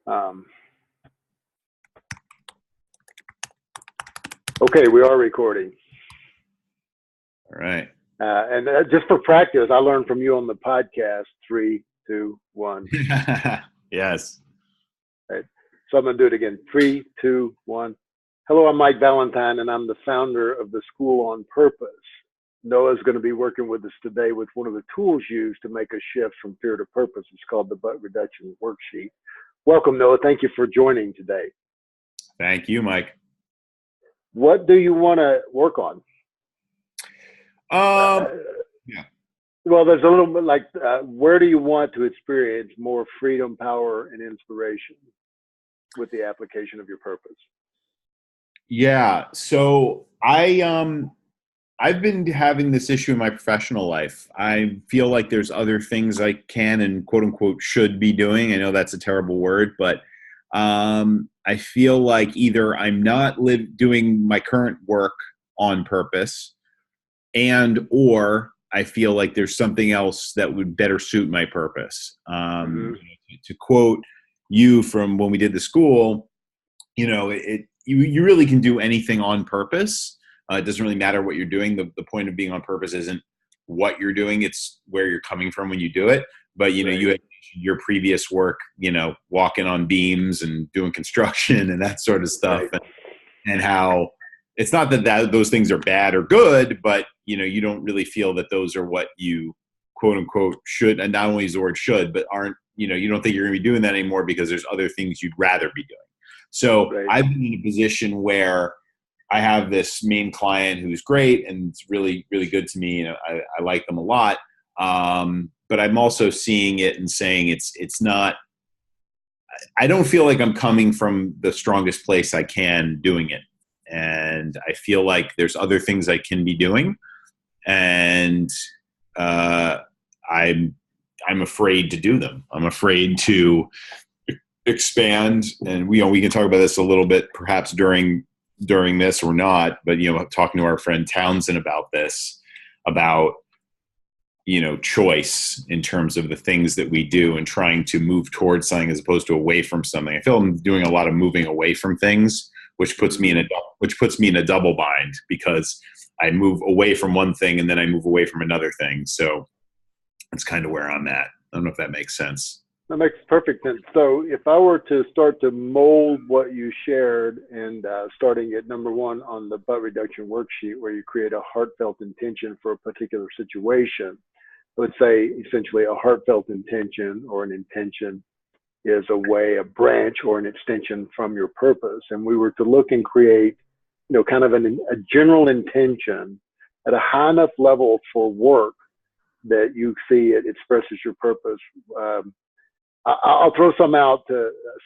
Um, okay, we are recording. All right. And just for practice, I learned from you on the podcast. 3, 2, 1. Yes. Right. So I'm going to do it again. 3, 2, 1. Hello, I'm Mike Valentine, and I'm the founder of the School on Purpose. Noah's going to be working with us today with one of the tools used to make a shift from fear to purpose. It's called the Butt Reduction Worksheet. Welcome, Noah. Thank you for joining today. Thank you, Mike. What do you want to work on? Um, yeah. Well, there's a little bit like, where do you want to experience more freedom, power, and inspiration with the application of your purpose? Yeah. So I've been having this issue in my professional life. I feel like there's other things I can and quote unquote should be doing. I know that's a terrible word, but I feel like either I'm not doing my current work on purpose, and or I feel like there's something else that would better suit my purpose. Mm-hmm. To quote you from when we did the school, you really can do anything on purpose. It doesn't really matter what you're doing. The point of being on purpose isn't what you're doing; it's where you're coming from when you do it. But Right. you had your previous work, walking on beams and doing construction and that sort of stuff, Right. and how it's not that those things are bad or good, but you don't really feel that those are what you quote unquote should, and not only is the word should, but aren't, you don't think you're going to be doing that anymore because there's other things you'd rather be doing. So Right. I've been in a position where I have this main client who's great and it's really, really good to me. I like them a lot. But I'm also seeing it and saying it's not, I don't feel like I'm coming from the strongest place I can doing it. And I feel like there's other things I can be doing. And uh, I'm I'm afraid to do them. I'm afraid to expand, and we can talk about this a little bit perhaps during this or not. But talking to our friend Townsend about this, about choice in terms of the things that we do and trying to move towards something as opposed to away from something. I feel I'm doing a lot of moving away from things, which puts me in Mm-hmm. a double bind because I move away from one thing and then I move away from another thing. So that's kind of where I'm at. I don't know if that makes sense. That makes perfect sense. So if I were to start to mold what you shared and starting at number 1 on the butt reduction worksheet, where you create a heartfelt intention for a particular situation, I would say essentially a heartfelt intention or an intention is a branch or an extension from your purpose. And we were to look and create, kind of a general intention at a high enough level for work that you see it expresses your purpose. I'll throw some out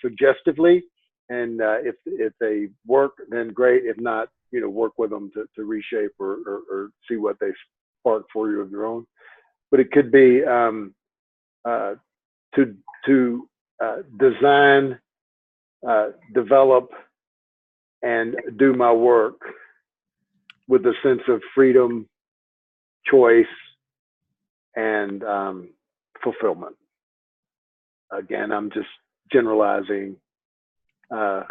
suggestively, and if they work, then great. If not, work with them to reshape or see what they spark for you of your own. But it could be uh, to design, develop, and do my work with a sense of freedom, choice, and fulfillment. Again, I'm just generalizing. Uh,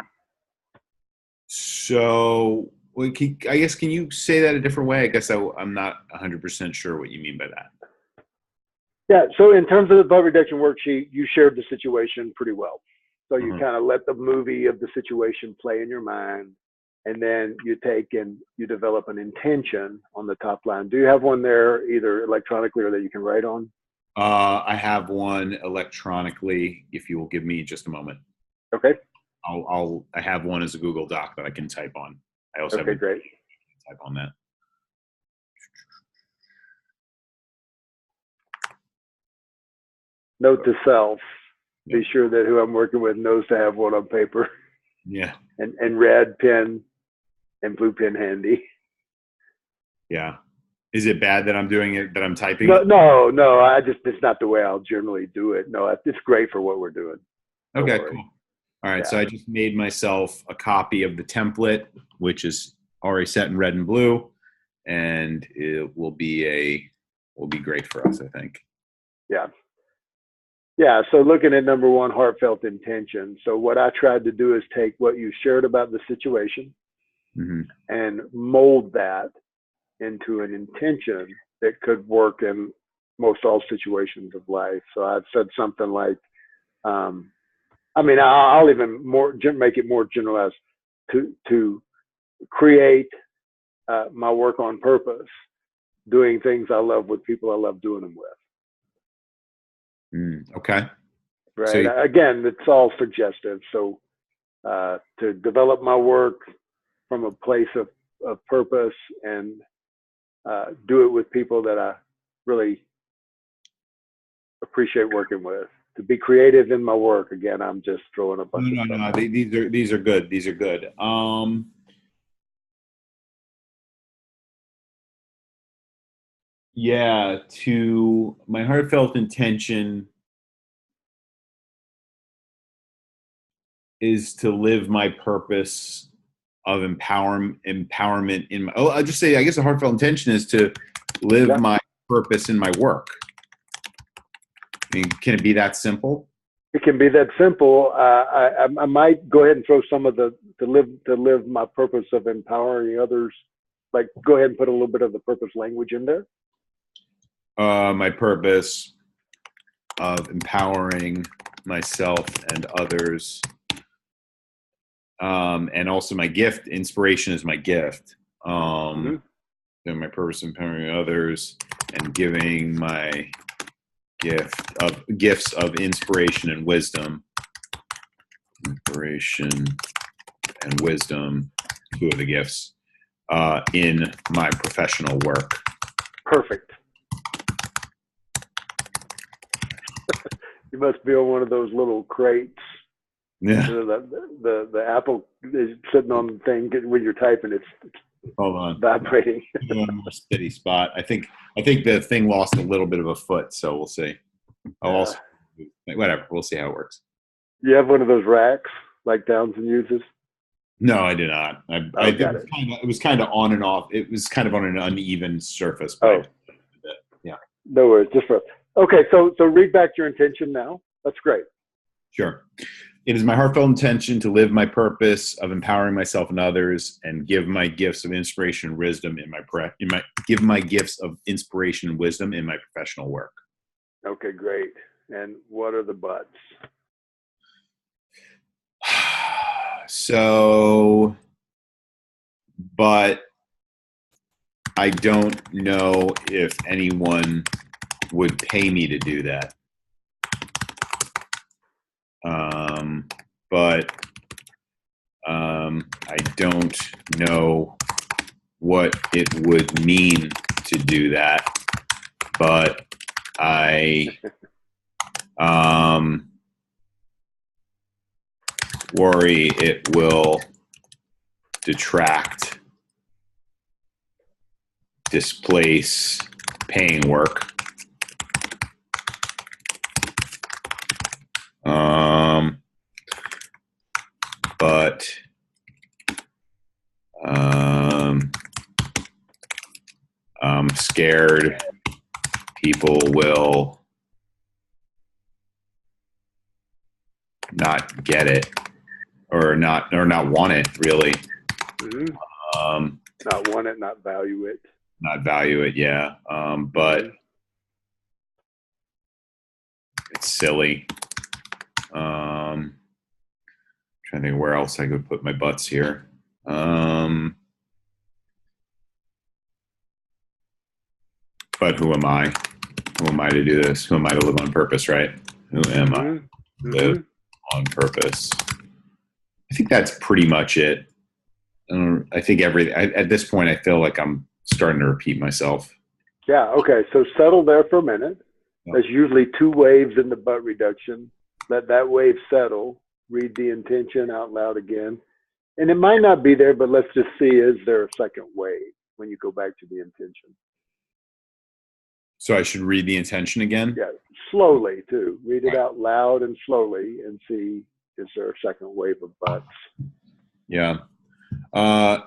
So, well, I guess, can you say that a different way? I guess I'm not 100% sure what you mean by that. yeah, so in terms of the butt reduction worksheet, you shared the situation pretty well. So you Mhm. kind of let the movie of the situation play in your mind, and then you take and you develop an intention on the top line. Do you have one there, either electronically or that you can write on? I have one electronically. If you will give me just a moment, Okay. I have one as a Google Doc that I can type on. I also have Okay, a great. type on that. Note to self: Yep. be sure that who I'm working with knows to have one on paper Yeah. and red pen and blue pen handy. Yeah. Is it bad that I'm doing it, that I'm typing No, it? no, no. It's not the way I'll generally do it. No, it's great for what we're doing. Don't Okay, worry. cool. All right. So Yeah. I just made myself a copy of the template, which is already set in red and blue, and it will be great for us, I think. Yeah. Yeah, so looking at number one, heartfelt intention. So what I tried to do is take what you shared about the situation Mm-hmm. and mold that into an intention that could work in most all situations of life. So I've said something like, I mean, I'll even more make it more generalized to create my work on purpose, doing things I love with people I love doing them with. Okay. Right. So Again, it's all suggestive. So to develop my work from a place of purpose and do it with people that I really appreciate working with. To be creative in my work. Again, I'm just throwing a bunch of stuff. no. These are good. These are good. Yeah. To my heartfelt intention is to live my purpose of empowerment in my. Oh, I'll just say. I guess the heartfelt intention is to live Yeah. my purpose in my work. I mean, can it be that simple? It can be that simple. I might go ahead and throw some of the to live my purpose of empowering others. Like, go ahead and put a little bit of the purpose language in there. My purpose of empowering myself and others, and also my gift. Inspiration is my gift. And my purpose of empowering others and giving my gifts of inspiration and wisdom. Inspiration and wisdom, two of the gifts, in my professional work. Perfect. You must be on one of those little crates. Yeah. The Apple is sitting on the thing when you're typing. It's Hold on. vibrating. One more steady spot. I think the thing lost a little bit of a foot, so we'll see. Also, whatever. We'll see how it works. You have one of those racks like Townsend uses? No, I do not. It was kind of on and off. It was kind of on an uneven surface. But yeah. No worries. Okay. So read back your intention now. That's great. Sure. It is my heartfelt intention to live my purpose of empowering myself and others, and give my gifts of inspiration and wisdom give my gifts of inspiration and wisdom in my professional work. Okay, great. And what are the buts? So, but I don't know if anyone would pay me to do that. But I don't know what it would mean to do that. But I worry it will displace paying work. But I'm scared people will not get it or not want it really. Not want it, not value it. Not value it, yeah. But it's silly. Trying to think where else I could put my butts here. But who am I? Who am I to do this? Who am I to live on purpose, right? Who am I to live on purpose? I think that's pretty much it. I think at this point, I feel like I'm starting to repeat myself. Yeah, okay. So settle there for a minute. There's usually two waves in the butt reduction. Let that wave settle. Read the intention out loud again. And it might not be there, but let's just see, is there a second wave when you go back to the intention? So I should read the intention again? Yeah, slowly too. Read it out loud and slowly and see, is there a second wave of butts? Yeah.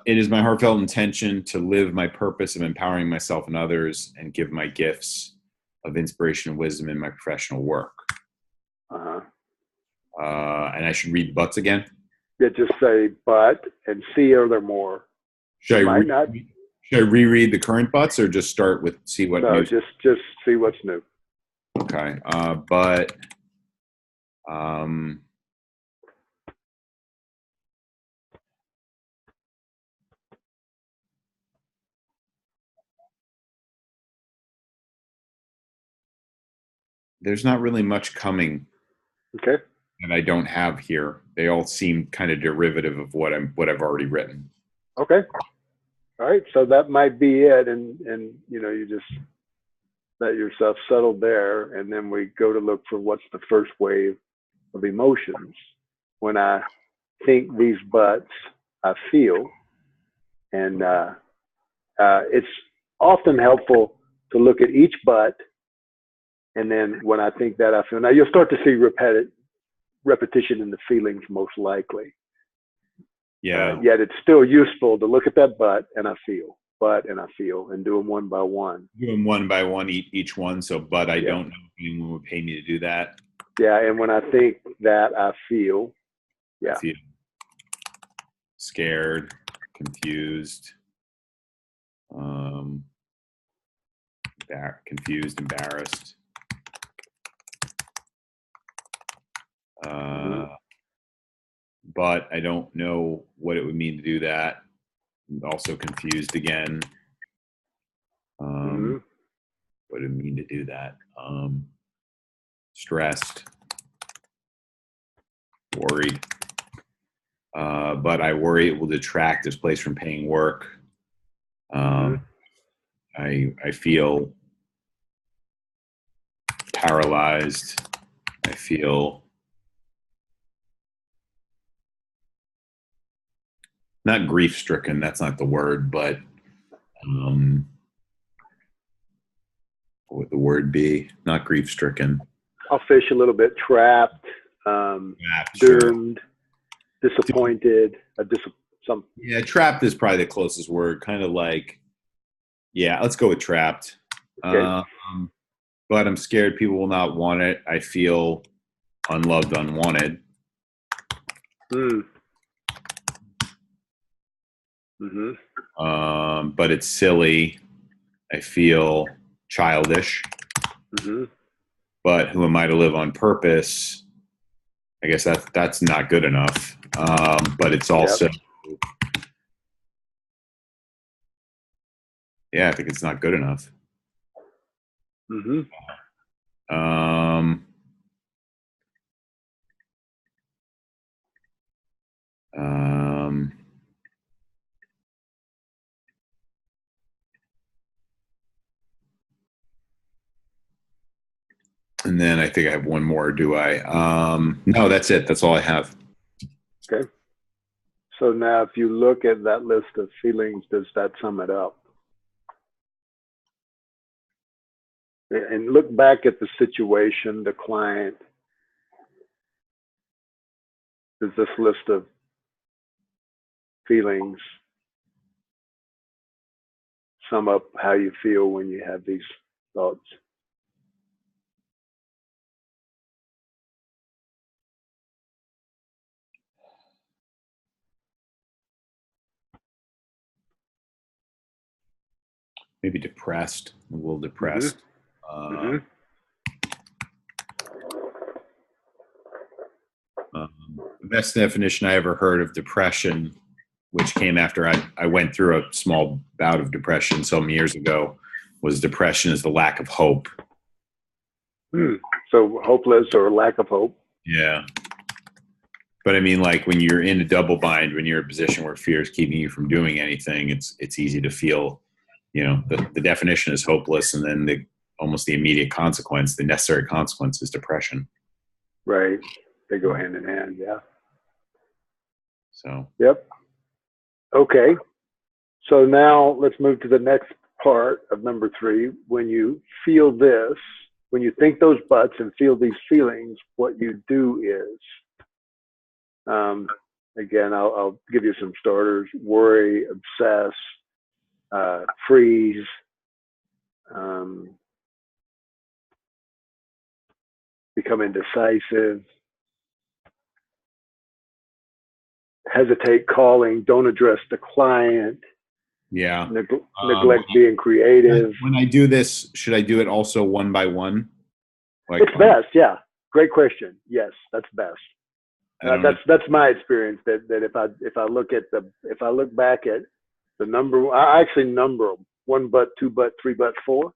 It is my heartfelt intention to live my purpose of empowering myself and others and give my gifts of inspiration and wisdom in my professional work. Uh-huh. And I should read the buts again. Yeah, just say but and see are there more. Should It I might not. should I reread the current butts or just start with see what No, new? just see what's new. Okay. But um, there's not really much coming Okay. that I don't have here. They all seem kind of derivative of what I've already written. Okay. All right. So that might be it, and you just let yourself settle there, and then we go to look for what's the first wave of emotions. When I think these buts, I feel, and it's often helpful to look at each but, and then when I think that, I feel. Now you'll start to see repetition in the feelings most likely. Yeah. Yet it's still useful to look at that but and I feel, and do them one by one. Do them one by one, each one. So, but I Yeah. don't know if anyone would pay me to do that. Yeah, and when I think that, I feel. Yeah. I feel scared, confused, confused, embarrassed. Mm-hmm. But I don't know what it would mean to do that. I'm also confused again. Mm-hmm. What it mean to do that? Stressed, worried. But I worry it will detract this place from paying work. I feel paralyzed. I feel not grief stricken. That's not the word, but what would the word be? Not grief stricken. I'll fish a little bit. Trapped, doomed, disappointed. Yeah, trapped is probably the closest word. Kind of like, yeah, let's go with trapped. Okay. But I'm scared people will not want it. I feel unloved, unwanted. But it's silly. I feel childish. But who am I to live on purpose? I guess that's not good enough. But it's also, yeah, I think it's not good enough. And then I think I have one more. Do I? No, that's it. That's all I have. Okay. So now if you look at that list of feelings, does that sum it up? And look back at the situation, the client. Does this list of feelings sum up how you feel when you have these thoughts? Maybe depressed, a little depressed. The best definition I ever heard of depression, which came after I went through a small bout of depression some years ago, was depression is the lack of hope. So hopeless or lack of hope. Yeah. But I mean, like when you're in a double bind, when you're in a position where fear is keeping you from doing anything, it's easy to feel, the definition is hopeless, and then almost the immediate consequence, the necessary consequence, is depression. Right. They go hand in hand. Yeah. So. Yep. Okay. So now let's move to the next part of number 3. When you feel this, when you think those buts and feel these feelings, what you do is, again, I'll give you some starters: worry, obsess, freeze, become indecisive, hesitate calling, don't address the client, Yeah. neglect being creative. When I do this, should I do it also one by one? Like It's best, yeah. Great question. Yes, that's best. That's my experience. That if I look back at the number, I actually number them: 1 but, 2 but, 3 but, 4.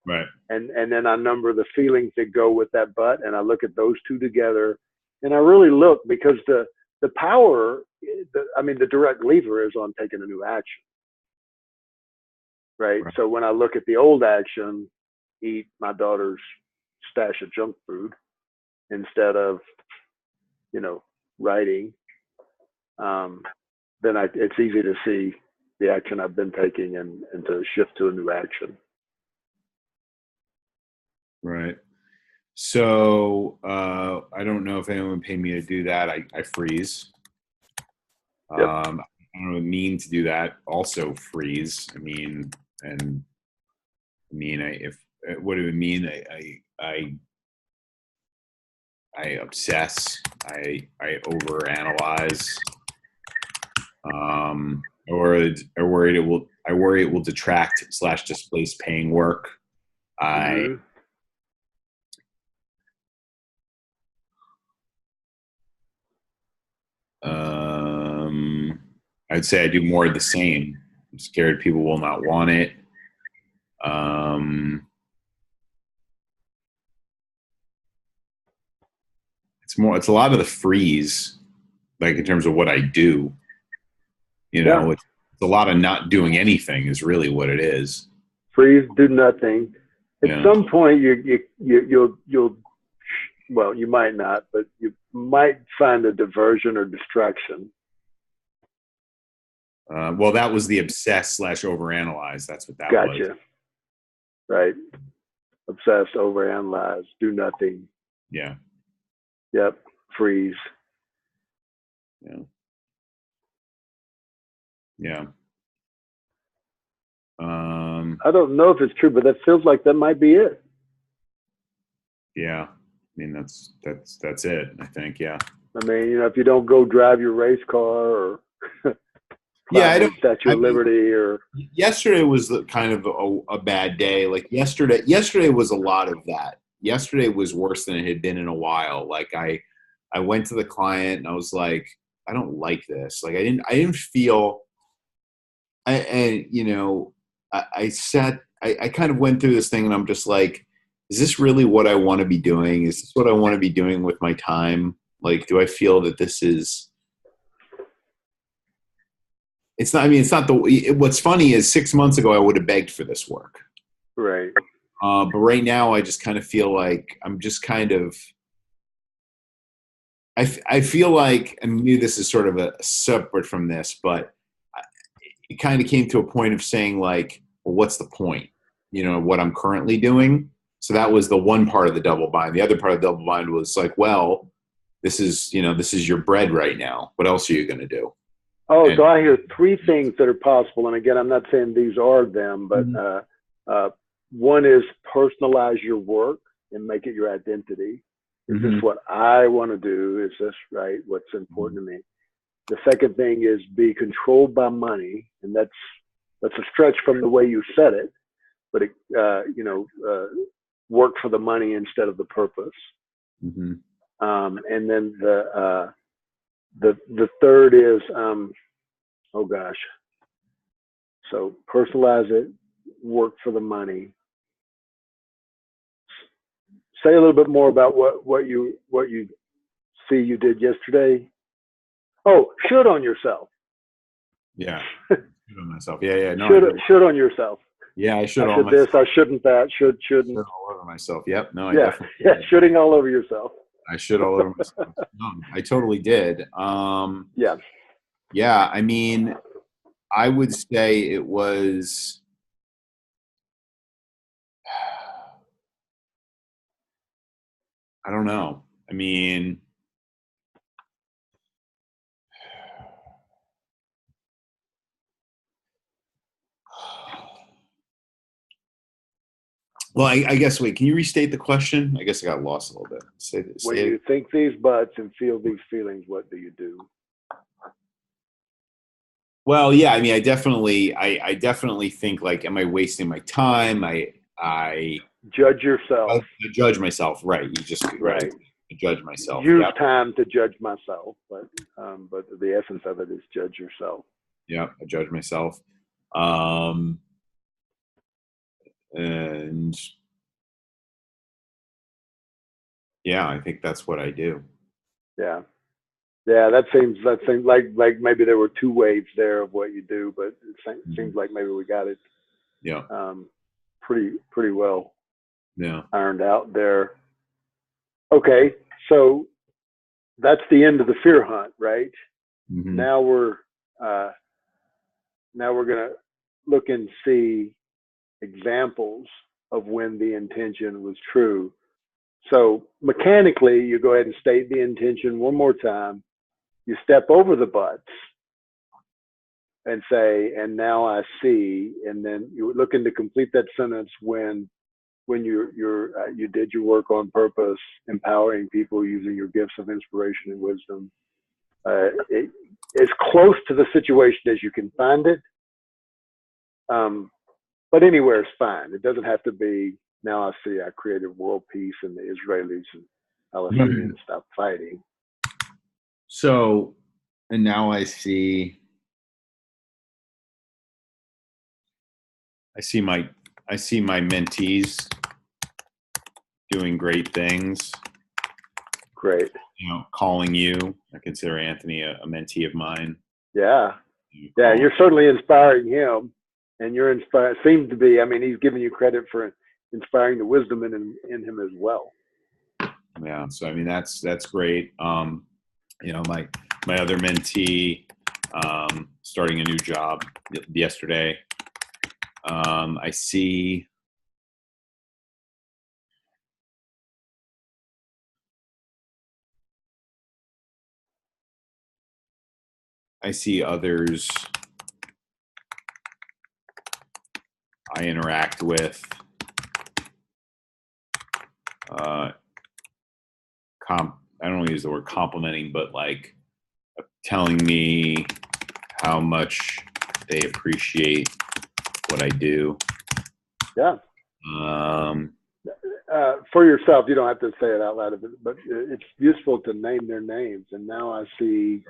Right. And then I number the feelings that go with that but, and I look at those two together, and I really look, because the power, the direct lever is on taking a new action, right? So when I look at the old action, eat my daughter's stash of junk food instead of, writing, then it's easy to see the action I've been taking and to shift to a new action. Right. So I don't know if anyone paid me to do that. I freeze. Yep. I don't know what it means to do that. Also freeze. What do it mean? I obsess. I overanalyze. I worry it will detract / displace paying work. I'd say I do more of the same. I'm scared people will not want it. It's a lot of the freeze, like in terms of what I do. It's a lot of not doing anything is really what it is. Freeze, do nothing. At some point, you'll well, you might not, but you might find a diversion or distraction. Well, that was the obsess / overanalyze. That's what that was. Gotcha. Right. Obsess, overanalyze, do nothing. Yeah. Yep. Freeze. Yeah. Yeah. I don't know if it's true, but that feels like that might be it. Yeah. That's it, I think. Yeah. If you don't go drive your race car or I don't. Statue of Liberty or. Yesterday was kind of a bad day. Like yesterday was a lot of that. Yesterday was worse than it had been in a while. Like I went to the client and I was like, I don't like this. Like I didn't feel. I kind of went through this thing and I'm just like, is this really what I want to be doing? Is this what I want to be doing with my time? Like, do I feel that this is? It's not. It's not what's funny is 6 months ago I would have begged for this work. Right. But right now I just kind of feel like I'm just kind of. I feel like, and maybe this is sort of a separate from this, but it kind of came to a point of saying like, well, what's the point? What I'm currently doing. So that was the one part of the double bind. The other part of the double bind was like, well, this is your bread right now. What else are you going to do? So I hear 3 things that are possible. And again, I'm not saying these are them, but one is personalize your work and make it your identity. Is this what I want to do? Is this right? What's important to me? The second thing is be controlled by money. And that's a stretch from the way you said it, but work for the money instead of the purpose. Mm-hmm. And then the third is, oh gosh. So personalize it, work for the money. Say a little bit more about what you see you did yesterday. Oh, should on yourself. Yeah. Should on myself. Yeah. No, should on yourself. Yeah, I should. I should this. I shouldn't that. Shouldn't. Should all over myself. Yep. No, I definitely. Yeah, shoulding all over yourself. I should all over myself. No, I totally did. Yeah. Yeah. I would say it was. I don't know. Well, I guess, wait, can you restate the question? I guess I got lost a little bit. When Say you it. think these buts and feel these feelings, what do you do? Well, yeah, I mean, I definitely think like, am I wasting my time? I, Judge yourself. I judge myself, right? You just, right. Right. I judge myself. Use Yep. time to judge myself, but the essence of it is judge yourself. Yep. I judge myself. Um, and yeah, I think that's what I do. Yeah. Yeah, that seems like maybe there were two waves there of what you do, but it seems like maybe we got it Yeah. pretty well Yeah. ironed out there. Okay, so that's the end of the fear hunt, right? Mm-hmm. Now we're gonna look and see examples of when the intention was true. So mechanically, you go ahead and state the intention one more time. You step over the buts and say, and now I see, and then you're looking to complete that sentence when you did your work on purpose, empowering people using your gifts of inspiration and wisdom. As close to the situation as you can find it, but anywhere is fine. It doesn't have to be. Now I see I created world peace, and the Israelis and Palestinians stopped fighting. So, and now I see my mentees doing great things. Great. You know, calling you. I consider Anthony a mentee of mine. Yeah. Yeah, you're certainly inspiring him, and you're inspired. Seems to be. I mean, he's giving you credit for inspiring the wisdom in him as well. Yeah. So I mean, that's great. You know, my other mentee, starting a new job yesterday. I see. I see others I interact with. I don't want to use the word complimenting, but like telling me how much they appreciate what I do. Yeah. For yourself, you don't have to say it out loud, but it's useful to name their names. And now I see.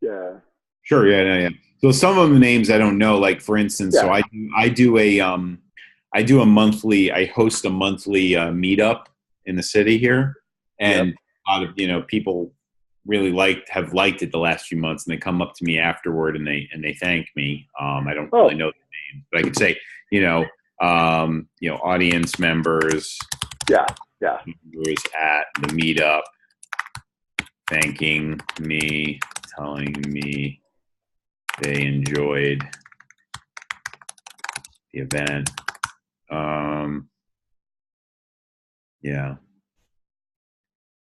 Yeah. Sure. Yeah. So some of the names I don't know. Like for instance, so I host a monthly meetup in the city here, and a lot of people really have liked it the last few months, and they come up to me afterward and they thank me. I don't really know the name, but I could say audience members. Yeah. Members at the meetup, thanking me, telling me they enjoyed the event. Yeah.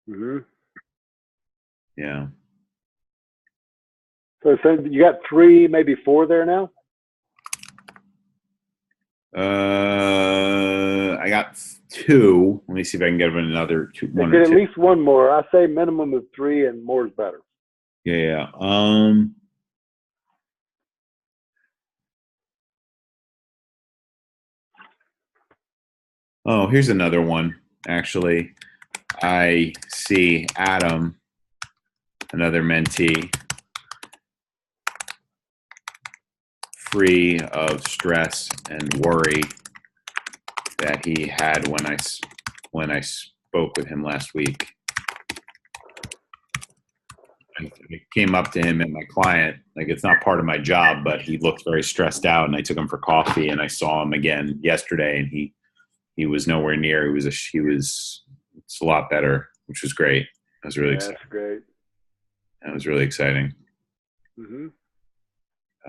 Mm-hmm. Yeah. So you got 3, maybe 4 there now? I got 2. Let me see if I can get another 2. Get at least one more. I say minimum of 3, and more is better. Yeah. Oh, here's another one. Actually, I see Adam, another mentee, free of stress and worry that he had when I spoke with him last week. I came up to him and my client, like it's not part of my job, but he looked very stressed out, and I took him for coffee, and I saw him again yesterday, and he was nowhere near. It's a lot better, which was great. That was really exciting. That's great. That was really exciting. Mm-hmm.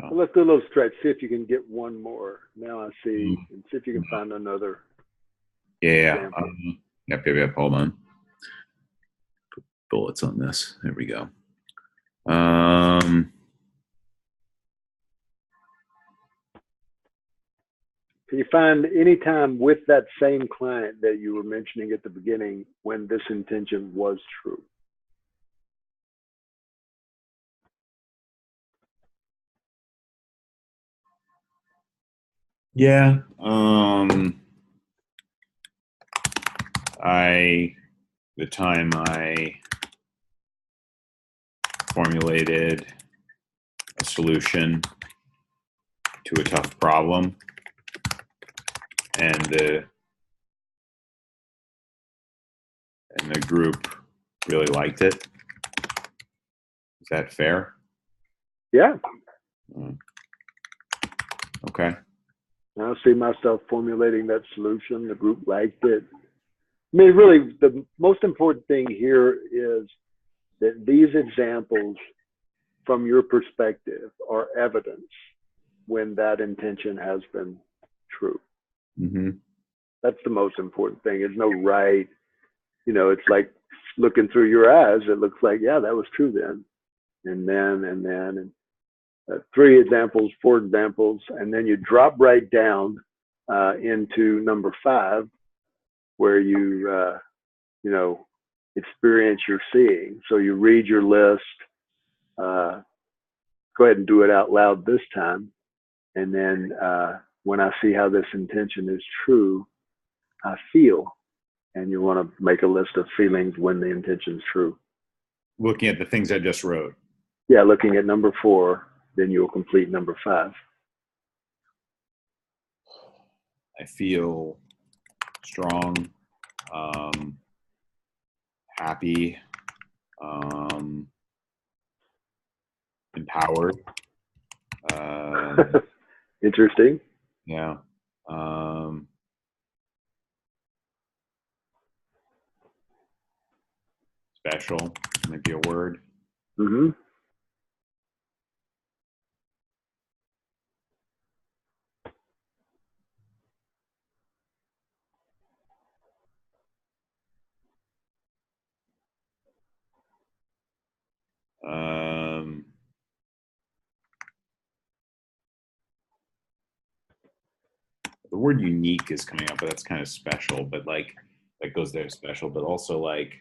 Well, let's do a little stretch. See if you can get one more. Now I see, and see if you can find another. Yeah. Yep. Hold on. Put bullets on this. There we go. Can you find any time with that same client that you were mentioning at the beginning when this intention was true? Yeah. The time I formulated a solution to a tough problem, and the group really liked it. Is that fair? Yeah. Okay. I see myself formulating that solution. The group liked it. I mean, really, the most important thing here is that these examples, from your perspective, are evidence when that intention has been true. Mm-hmm. That's the most important thing. There's no right. It's like looking through your eyes. It looks like, yeah, that was true then, and then, and 3 examples, 4 examples, and then you drop right down into number 5, where you experience your seeing. So you read your list. Go ahead and do it out loud this time, and then when I see how this intention is true, I feel. And you want to make a list of feelings when the intention is true. Looking at the things I just wrote. Yeah, looking at number 4, then you'll complete number 5. I feel strong, happy, empowered. Interesting. Yeah. Special might be a word. Mm-hmm. The word unique is coming up, but that's kind of special, but like that goes there, special, but also like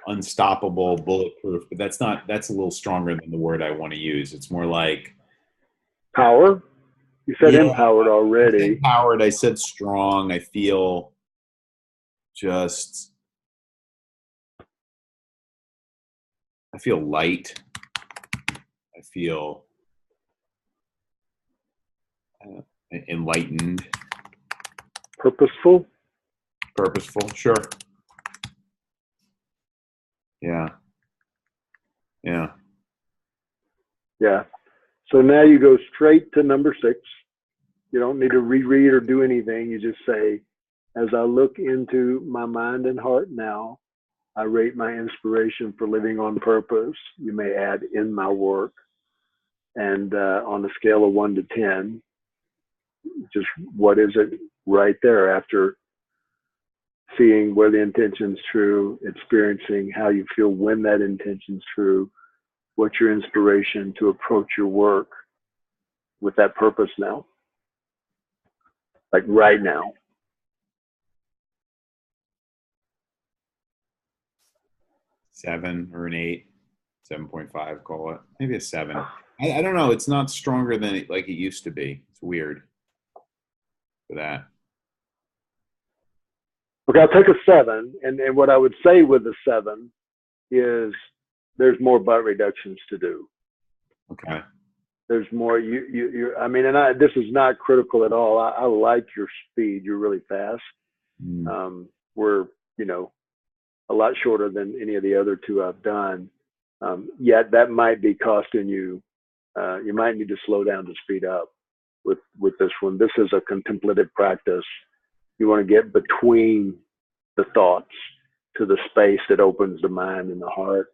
unstoppable, bulletproof, but that's a little stronger than the word I want to use. It's more like Power. You said empowered I already. said empowered, I said strong. I feel light. I feel enlightened. Purposeful. Sure. Yeah. So now you go straight to number 6. You don't need to reread or do anything. You just say, as I look into my mind and heart now, I rate my inspiration for living on purpose. You may add in my work. And on a scale of 1 to 10, just what is it right there after seeing where the intention's true, experiencing how you feel when that intention's true, what's your inspiration to approach your work with that purpose now? Like right now. Seven or an 8, 7.5, call it. Maybe a 7. I don't know. It's not stronger than it used to be. It's weird for that. Okay, I'll take a 7. And what I would say with a 7 is there's more butt reductions to do. Okay. There's more. This is not critical at all. I like your speed. You're really fast. We're, a lot shorter than any of the other 2 I've done. Yet that might be costing you. You might need to slow down to speed up with this one. This is a contemplative practice. You want to get between the thoughts to the space that opens the mind and the heart.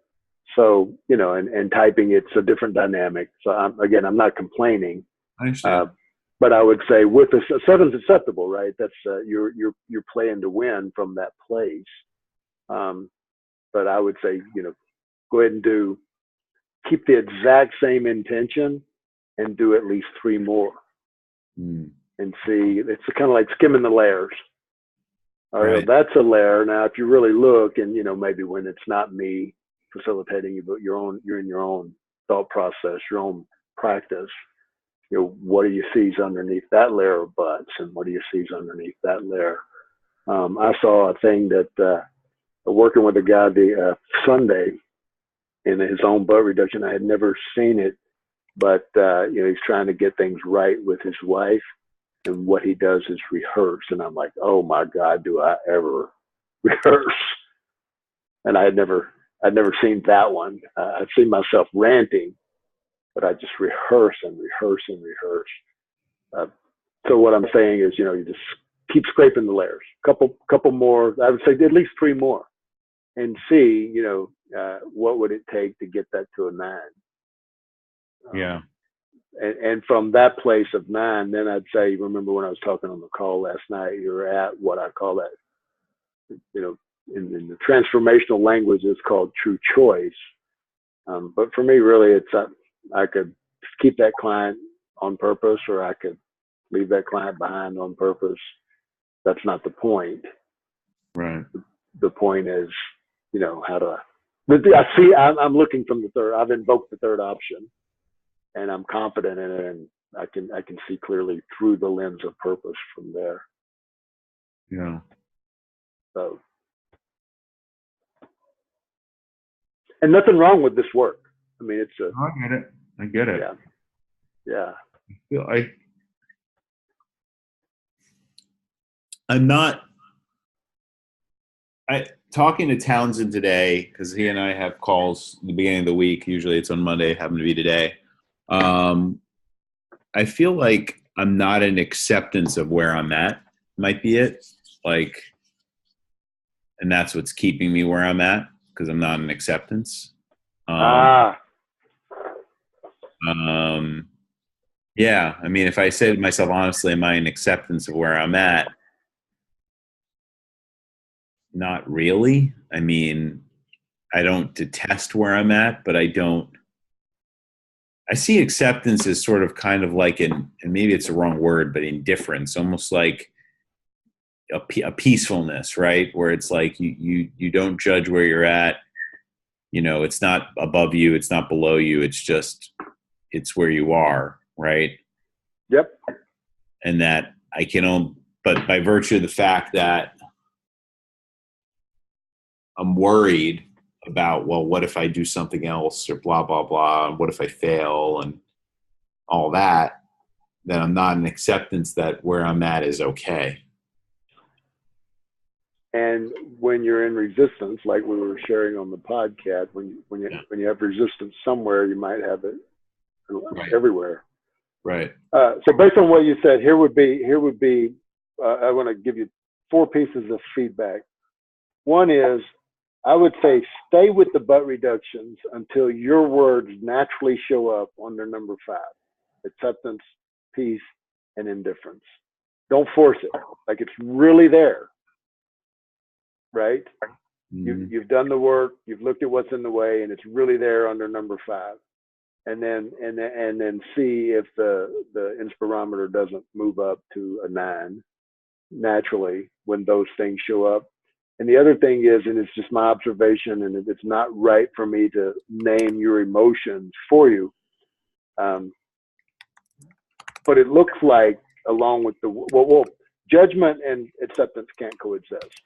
So, and typing, it's a different dynamic. So I'm not complaining. I understand. But I would say with a 7's acceptable, right? That's you're playing to win from that place. But I would say, go ahead and keep the exact same intention and do at least 3 more and see. It's kind of like skimming the layers. All right, well, that's a layer. Now, if you really look, and maybe when it's not me facilitating you, but you're in your own thought process, your own practice. What do you see is underneath that layer of butts, and what do you see is underneath that layer? I saw a thing that working with a guy the Sunday in his own butt reduction. I had never seen it, but he's trying to get things right with his wife, and what he does is rehearse. And I'm like, oh my God, do I ever rehearse? And I'd never seen that one. I'd seen myself ranting, but I just rehearse and rehearse and rehearse. So what I'm saying is, you just keep scraping the layers. Couple more. I would say at least 3 more, and see, what would it take to get that to a 9? Yeah. And from that place of 9, then I'd say, remember when I was talking on the call last night, you're at what I call that, in the transformational language, it's called true choice. But for me, really, it's I could keep that client on purpose, or I could leave that client behind on purpose. That's not the point. Right. The point is, how do I see, I'm looking from the third. I've invoked the third option, and I'm confident in it, and I can see clearly through the lens of purpose from there. Yeah. So, and nothing wrong with this work. I mean, it's I get it. Yeah. I'm not. Talking to Townsend today, because he and I have calls at the beginning of the week. Usually it's on Monday. Happened to be today. I feel like I'm not in acceptance of where I'm at. Might be it. And that's what's keeping me where I'm at, because I'm not in acceptance. Yeah. I mean, if I say to myself, honestly, am I in acceptance of where I'm at? Not really. I mean, I don't detest where I'm at, but I see acceptance as sort of kind of like and maybe it's the wrong word, but indifference, almost like a peacefulness, right? Where it's like you don't judge where you're at. It's not above you, it's not below you. It's where you are, right? Yep. And that but by virtue of the fact that I'm worried about, well, what if I do something else, or blah, blah, blah, and what if I fail and all that, then I'm not in acceptance that where I'm at is okay. And when you're in resistance, like we were sharing on the podcast, when you have resistance somewhere, you might have it everywhere. Right. So based on what you said, here would be. I want to give you 4 pieces of feedback. One is, I would say stay with the butt reductions until your words naturally show up under number 5: acceptance, peace, and indifference. Don't force it. Like it's really there. Right? Mm-hmm. You've done the work, you've looked at what's in the way, and it's really there under number 5. And then see if the inspirometer doesn't move up to a 9 naturally when those things show up. And the other thing is, and it's just my observation, and it's not right for me to name your emotions for you, but it looks like, along with judgment and acceptance can't coexist.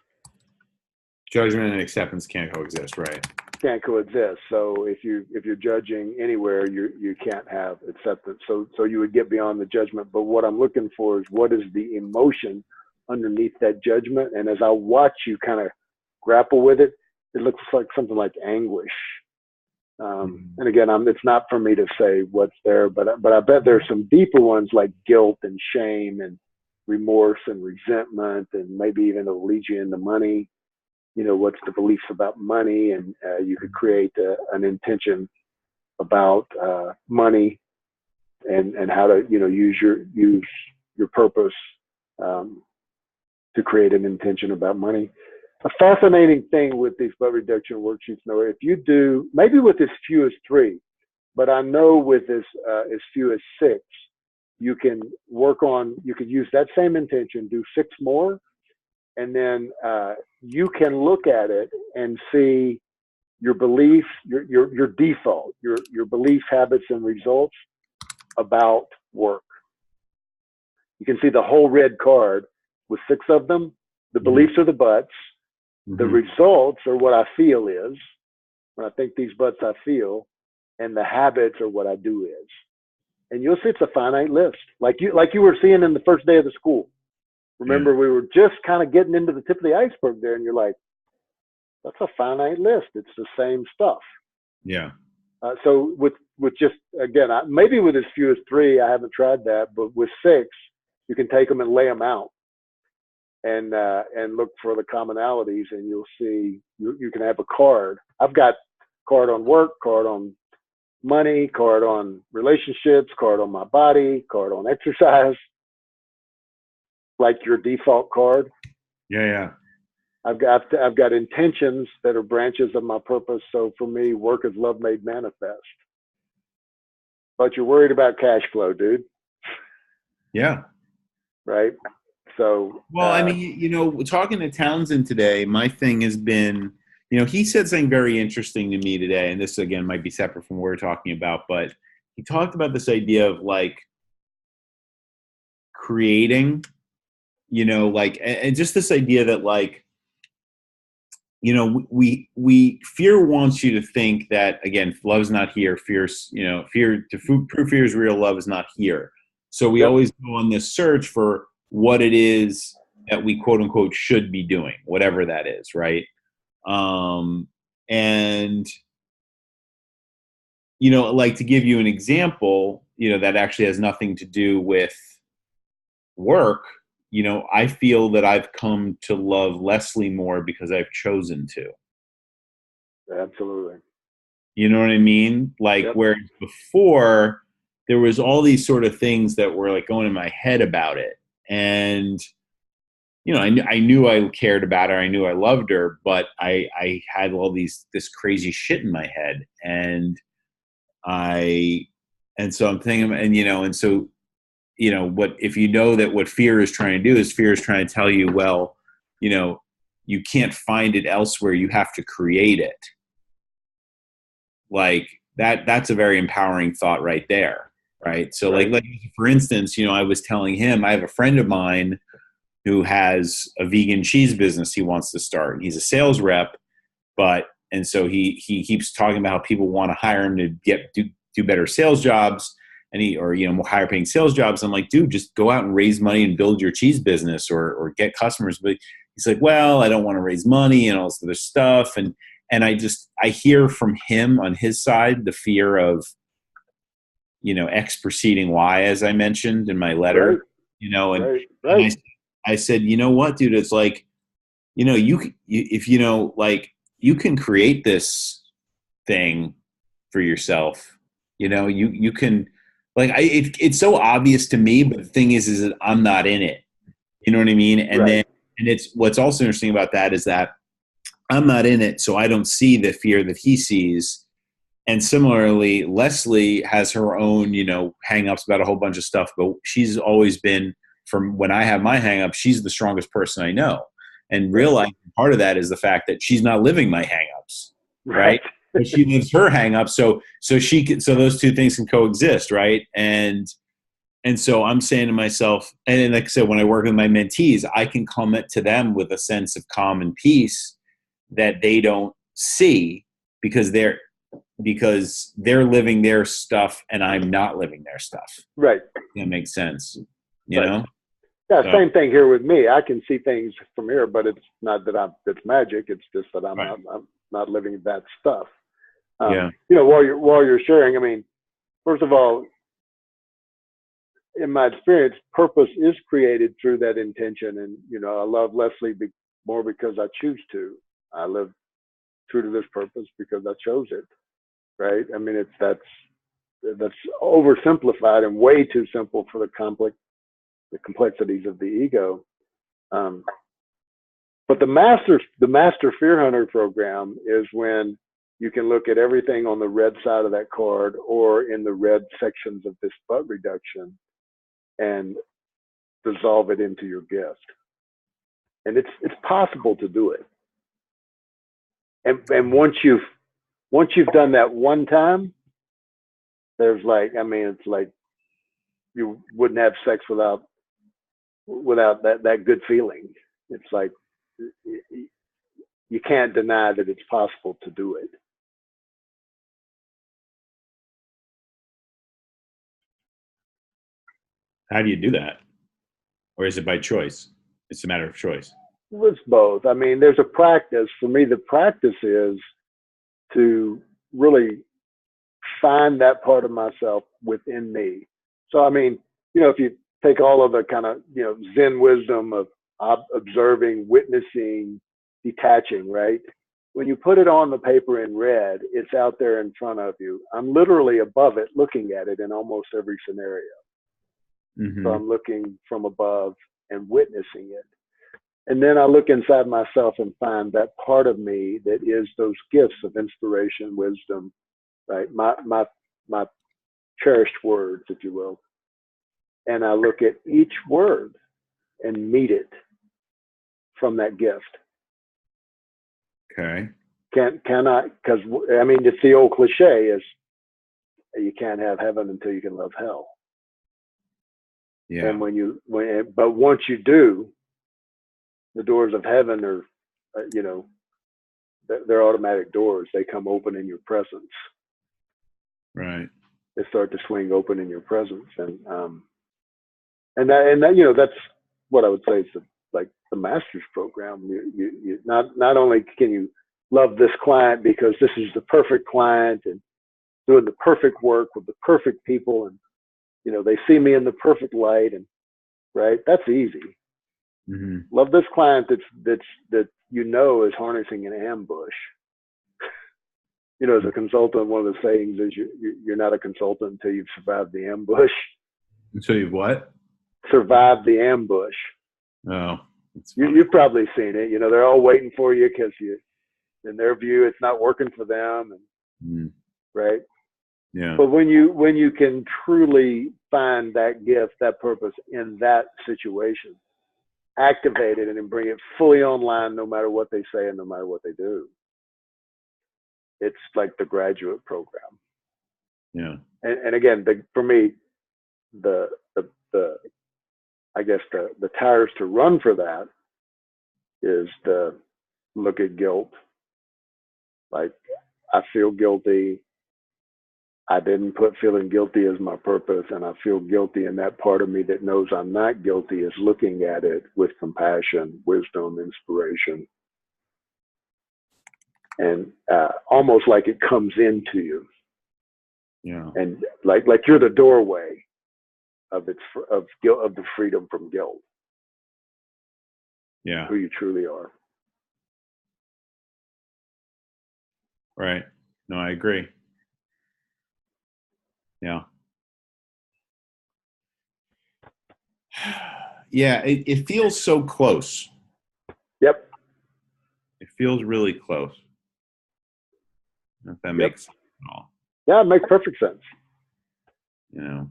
Judgment and acceptance can't coexist, right? Can't coexist. So if you're judging anywhere, you can't have acceptance. So you would get beyond the judgment. But what I'm looking for is, what is the emotion underneath that judgment? And as I watch you kind of grapple with it, it looks like something like anguish. And again, it's not for me to say what's there, but I bet there's some deeper ones like guilt and shame and remorse and resentment, and maybe even it'll lead you into money. What's the beliefs about money? And you could create an intention about money and how to, use your purpose to create an intention about money. A fascinating thing with these butt reduction worksheets, Noah, if you do, maybe with as few as 3, but I know with as few as 6, you can work on, you could use that same intention, do 6 more, and then you can look at it and see your belief, your default, your belief, habits, and results about work. You can see the whole red card with 6 of them. The beliefs are the butts. The results are what I feel is, when I think these butts I feel, and the habits are what I do is. And you'll see it's a finite list, like you were seeing in the first day of the school. Remember, we were just kind of getting into the tip of the iceberg there, and you're like, that's a finite list. It's the same stuff. Yeah. So with just, again, maybe with as few as 3, I haven't tried that, but with 6, you can take them and lay them out and look for the commonalities, and you'll see you can have a card. I've got card on work, card on money, card on relationships, card on my body, card on exercise, like your default card. Yeah. I've got intentions that are branches of my purpose. So for me, work is love made manifest. But you're worried about cash flow, dude. Yeah. Right. So, well, I mean, talking to Townsend today, my thing has been, he said something very interesting to me today, and this again might be separate from what we're talking about, but he talked about this idea of like creating, and just this idea that like, we fear wants you to think that, again, love's not here. Prove fear is real. Love is not here. So we always go on this search for what it is that we quote unquote should be doing, whatever that is. Right. And, like to give you an example, that actually has nothing to do with work. I feel that I've come to love Leslie more because I've chosen to. Absolutely. You know what I mean? Like, whereas before there was all these sort of things that were like going in my head about it. And, I knew I cared about her. I knew I loved her, but I had all this crazy shit in my head. And so I'm thinking, and so, what, if that what fear is trying to do is fear is trying to tell you, well, you can't find it elsewhere. You have to create it. Like that's a very empowering thought right there. Right. So like for instance, I was telling him, I have a friend of mine who has a vegan cheese business he wants to start. He's a sales rep, and so he keeps talking about how people want to hire him to do better sales jobs, and more higher paying sales jobs. I'm like, dude, just go out and raise money and build your cheese business or get customers. But he's like, well, I don't want to raise money and all this other stuff. And I hear from him on his side the fear of, X preceding Y, as I mentioned in my letter, and I said, you know what, dude, it's like, you can create this thing for yourself. You can, like, it's so obvious to me, but the thing is that I'm not in it. You know what I mean? And then, and it's, what's also interesting about that is that I'm not in it. So I don't see the fear that he sees. And similarly, Leslie has her own, hang-ups about a whole bunch of stuff, but she's always been, from when I have my hang-ups, she's the strongest person I know. And realizing part of that is the fact that she's not living my hang-ups, right? But she lives her hang-ups, so those two things can coexist, right? And so I'm saying to myself, and like I said, when I work with my mentees, I can come to them with a sense of calm and peace that they don't see because they're living their stuff and I'm not living their stuff. Right. That makes sense. You know? Yeah, same thing here with me. I can see things from here, but it's not that it's magic. It's just that I'm not living that stuff. While you're sharing, I mean, first of all, in my experience, purpose is created through that intention. And, I love Leslie more because I choose to. I live true to this purpose because I chose it. Right. I mean, that's oversimplified and way too simple for the complexities of the ego. But the master fear hunter program is when you can look at everything on the red side of that card or in the red sections of this butt reduction and dissolve it into your gift. And it's possible to do it. And once you've done that one time, there's like, I mean, it's like you wouldn't have sex without that good feeling. It's like you can't deny that it's possible to do it. How do you do that? Or is it by choice? It's a matter of choice. It's both. I mean, there's a practice. For me, the practice is to really find that part of myself within me. So, I mean, you know, if you take all of the kind of, you know, Zen wisdom of observing, witnessing, detaching, right? When you put it on the paper in red, it's out there in front of you. I'm literally above it, looking at it in almost every scenario. Mm-hmm. So I'm looking from above and witnessing it. And then I look inside myself and find that part of me that is those gifts of inspiration, wisdom, right? My cherished words, if you will. And I look at each word and meet it from that gift. Okay. Can I, because I mean, it's the old cliche is you can't have heaven until you can love hell. Yeah. And but once you do, the doors of heaven are, you know, they're automatic doors. They come open in your presence. Right. They start to swing open in your presence, and that you know, that's what I would say is like the master's program. You not only can you love this client because this is the perfect client and doing the perfect work with the perfect people, and you know, they see me in the perfect light, and right, that's easy. Mm-hmm. Love this client that you know is harnessing an ambush. You know, as a consultant, one of the sayings is you're not a consultant until you've survived the ambush. Until you've what? Survived the ambush. Oh, you've probably seen it. You know, they're all waiting for you because in their view, it's not working for them, and right. Yeah. But when you can truly find that gift, that purpose in that situation, activate it and then bring it fully online, no matter what they say and no matter what they do. It's like the graduate program. Yeah. And again, for me, the I guess the tires to run for that is to look at guilt. Like, I feel guilty. I didn't put feeling guilty as my purpose, and I feel guilty, and that part of me that knows I'm not guilty is looking at it with compassion, wisdom, inspiration, and almost like it comes into you. Yeah. And like you're the doorway of the freedom from guilt. Yeah. Who you truly are. Right. No, I agree. Yeah. Yeah, it feels so close. Yep. It feels really close. If that makes sense at all. Yeah, it makes perfect sense. You know.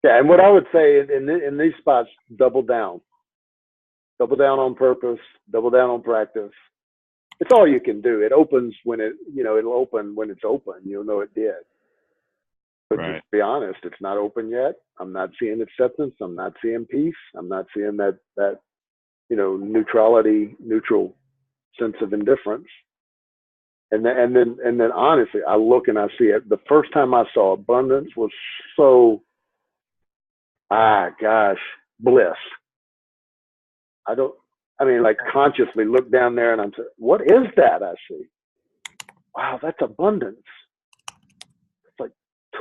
Yeah, and what I would say in these spots, double down. Double down on purpose, double down on practice. It's all you can do. It opens when it'll open when it's open. You'll know it did. But right. Just be honest, it's not open yet. I'm not seeing acceptance. I'm not seeing peace. I'm not seeing that neutral sense of indifference. And then honestly, I look and I see it. The first time I saw abundance was so, bliss. Like consciously look down there and I'm saying, what is that I see? Wow, that's abundance. It's like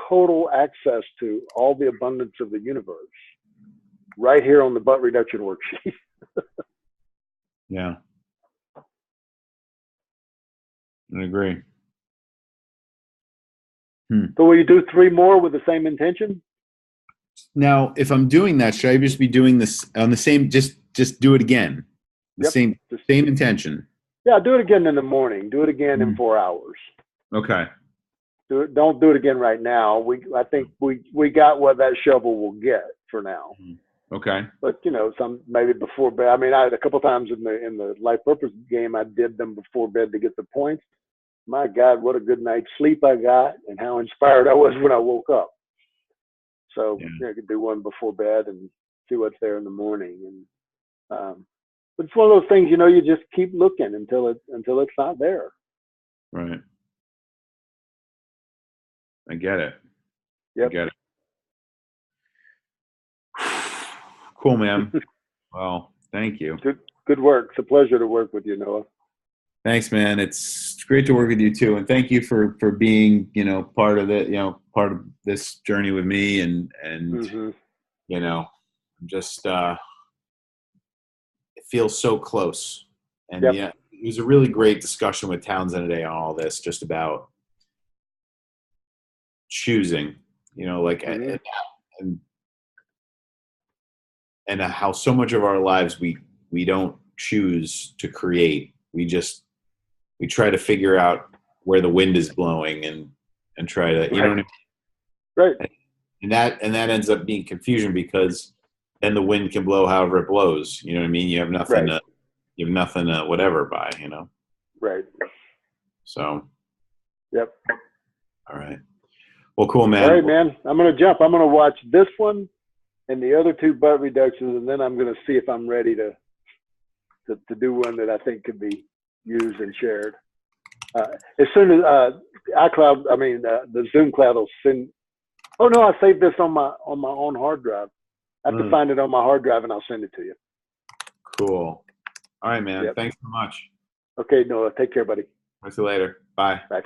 total access to all the abundance of the universe right here on the butt reduction worksheet. Yeah. I agree. So will you do 3 more with the same intention? Now, if I'm doing that, should I just be doing this on the same, just do it again? The Yep. same intention. Yeah, do it again in the morning. Do it again in 4 hours. Okay. Don't do it again right now. I think we got what that shovel will get for now. Okay. But some maybe before bed. I mean, a couple times in the life purpose game, I did them before bed to get the points. My God, what a good night's sleep I got, and how inspired I was when I woke up. So I could do one before bed and see what's there in the morning. And but it's one of those things, you just keep looking until it's not there. Right. I get it. Yep. I get it. Cool, man. Well, thank you. Good work. It's a pleasure to work with you, Noah. Thanks, man. It's great to work with you too, and thank you for being part of part of this journey with me, and I'm just it feels so close. And it was a really great discussion with Townsend today on all this, just about choosing, and how so much of our lives we don't choose to create. We try to figure out where the wind is blowing and try to, you know what I mean? Right. And that ends up being confusion, because then the wind can blow however it blows. You know what I mean? You have nothing to whatever by, Right. So. Yep. All right. Well, cool, man. All right, man. I'm going to jump. I'm going to watch this one and the other 2 butt reductions, and then I'm going to see if I'm ready to do one that I think could be used and shared. As soon as the Zoom cloud will send. Oh no, I saved this on my own hard drive. I have to find it on my hard drive, and I'll send it to you. Cool. All right, man. Yep. Thanks so much. Okay, Noah. Take care, buddy. Talk to you later. Bye. Bye.